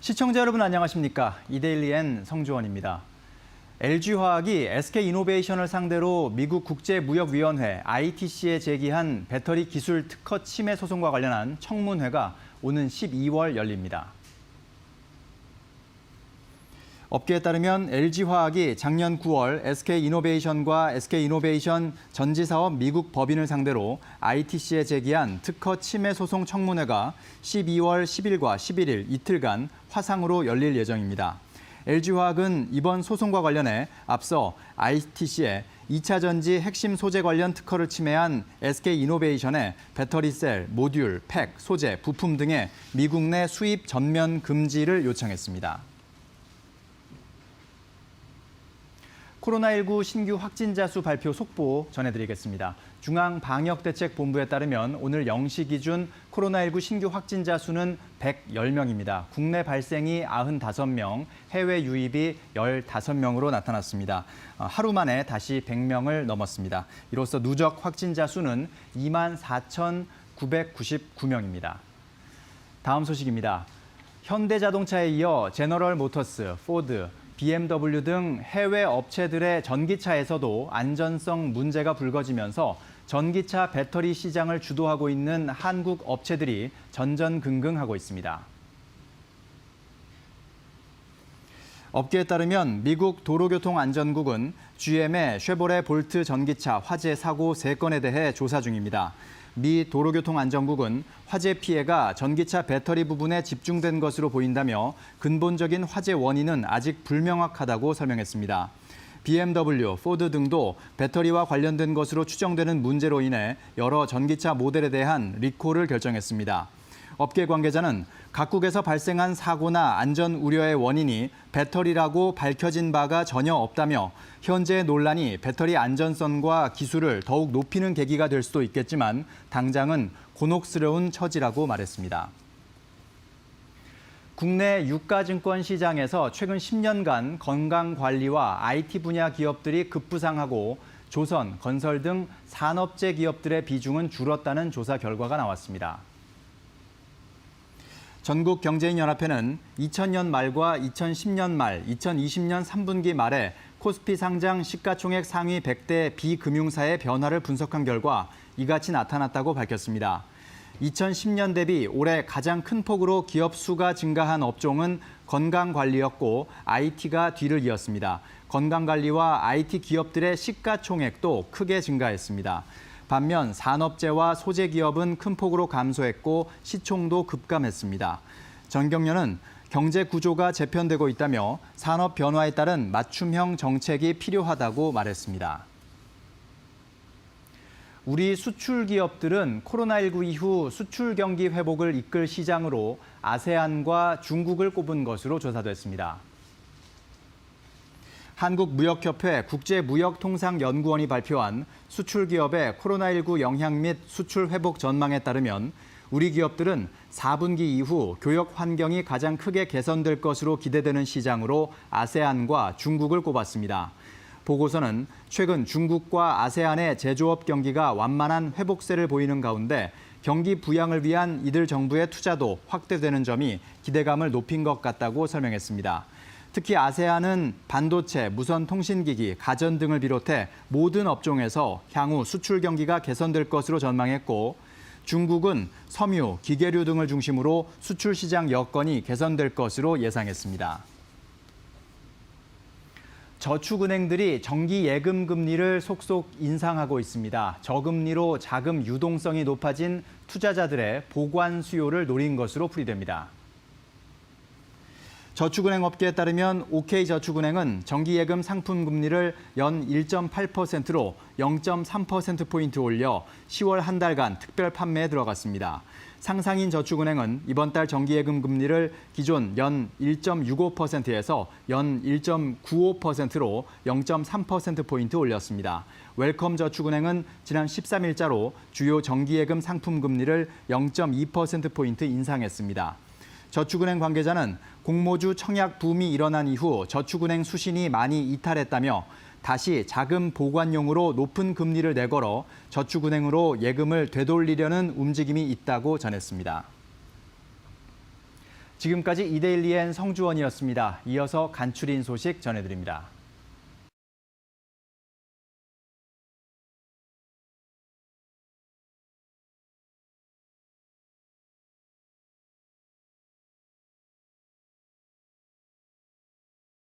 시청자 여러분 안녕하십니까? 이데일리엔 성주원입니다. LG화학이 SK이노베이션을 상대로 미국 국제무역위원회 ITC에 제기한 배터리 기술 특허 침해 소송과 관련한 청문회가 오는 12월 열립니다. 업계에 따르면 LG화학이 작년 9월 SK이노베이션과 SK이노베이션 전지사업 미국 법인을 상대로 ITC에 제기한 특허 침해 소송 청문회가 12월 10일과 11일 이틀간 화상으로 열릴 예정입니다. LG화학은 이번 소송과 관련해 앞서 ITC에 2차 전지 핵심 소재 관련 특허를 침해한 SK이노베이션의 배터리셀, 모듈, 팩, 소재, 부품 등의 미국 내 수입 전면 금지를 요청했습니다. 코로나19 신규 확진자 수 발표 속보 전해드리겠습니다. 중앙방역대책본부에 따르면 오늘 0시 기준 코로나19 신규 확진자 수는 110명입니다. 국내 발생이 95명, 해외 유입이 15명으로 나타났습니다. 하루 만에 다시 100명을 넘었습니다. 이로써 누적 확진자 수는 24,999명입니다. 다음 소식입니다. 현대자동차에 이어 제너럴 모터스, 포드, BMW 등 해외 업체들의 전기차에서도 안전성 문제가 불거지면서 전기차 배터리 시장을 주도하고 있는 한국 업체들이 전전긍긍하고 있습니다. 업계에 따르면 미국 도로교통안전국은 GM의 쉐보레 볼트 전기차 화재 사고 3건에 대해 조사 중입니다. 미 도로교통안전국은 화재 피해가 전기차 배터리 부분에 집중된 것으로 보인다며 근본적인 화재 원인은 아직 불명확하다고 설명했습니다. BMW, 포드 등도 배터리와 관련된 것으로 추정되는 문제로 인해 여러 전기차 모델에 대한 리콜을 결정했습니다. 업계 관계자는 각국에서 발생한 사고나 안전 우려의 원인이 배터리라고 밝혀진 바가 전혀 없다며 현재의 논란이 배터리 안전성과 기술을 더욱 높이는 계기가 될 수도 있겠지만 당장은 곤혹스러운 처지라고 말했습니다. 국내 유가증권 시장에서 최근 10년간 건강관리와 IT 분야 기업들이 급부상하고 조선, 건설 등 산업재 기업들의 비중은 줄었다는 조사 결과가 나왔습니다. 전국경제인연합회는 2000년 말과 2010년 말, 2020년 3분기 말에 코스피 상장 시가총액 상위 100대 비금융사의 변화를 분석한 결과 이같이 나타났다고 밝혔습니다. 2010년 대비 올해 가장 큰 폭으로 기업 수가 증가한 업종은 건강관리였고 IT가 뒤를 이었습니다. 건강관리와 IT 기업들의 시가총액도 크게 증가했습니다. 반면 산업재와 소재 기업은 큰 폭으로 감소했고 시총도 급감했습니다. 전경련은 경제 구조가 재편되고 있다며 산업 변화에 따른 맞춤형 정책이 필요하다고 말했습니다. 우리 수출 기업들은 코로나19 이후 수출 경기 회복을 이끌 시장으로 아세안과 중국을 꼽은 것으로 조사됐습니다. 한국무역협회 국제무역통상연구원이 발표한 수출 기업의 코로나19 영향 및 수출 회복 전망에 따르면 우리 기업들은 4분기 이후 교역 환경이 가장 크게 개선될 것으로 기대되는 시장으로 아세안과 중국을 꼽았습니다. 보고서는 최근 중국과 아세안의 제조업 경기가 완만한 회복세를 보이는 가운데 경기 부양을 위한 이들 정부의 투자도 확대되는 점이 기대감을 높인 것 같다고 설명했습니다. 특히 아세안은 반도체, 무선 통신기기, 가전 등을 비롯해 모든 업종에서 향후 수출 경기가 개선될 것으로 전망했고 중국은 섬유, 기계류 등을 중심으로 수출 시장 여건이 개선될 것으로 예상했습니다. 저축은행들이 정기 예금 금리를 속속 인상하고 있습니다. 저금리로 자금 유동성이 높아진 투자자들의 보관 수요를 노린 것으로 풀이됩니다. 저축은행 업계에 따르면 OK저축은행은 정기예금 상품 금리를 연 1.8%로 0.3%포인트 올려 10월 한 달간 특별 판매에 들어갔습니다. 상상인 저축은행은 이번 달 정기예금 금리를 기존 연 1.65%에서 연 1.95%로 0.3%포인트 올렸습니다. 웰컴저축은행은 지난 13일자로 주요 정기예금 상품 금리를 0.2%포인트 인상했습니다. 저축은행 관계자는 공모주 청약 붐이 일어난 이후 저축은행 수신이 많이 이탈했다며 다시 자금 보관용으로 높은 금리를 내걸어 저축은행으로 예금을 되돌리려는 움직임이 있다고 전했습니다. 지금까지 이데일리엔 성주원이었습니다. 이어서 간추린 소식 전해드립니다.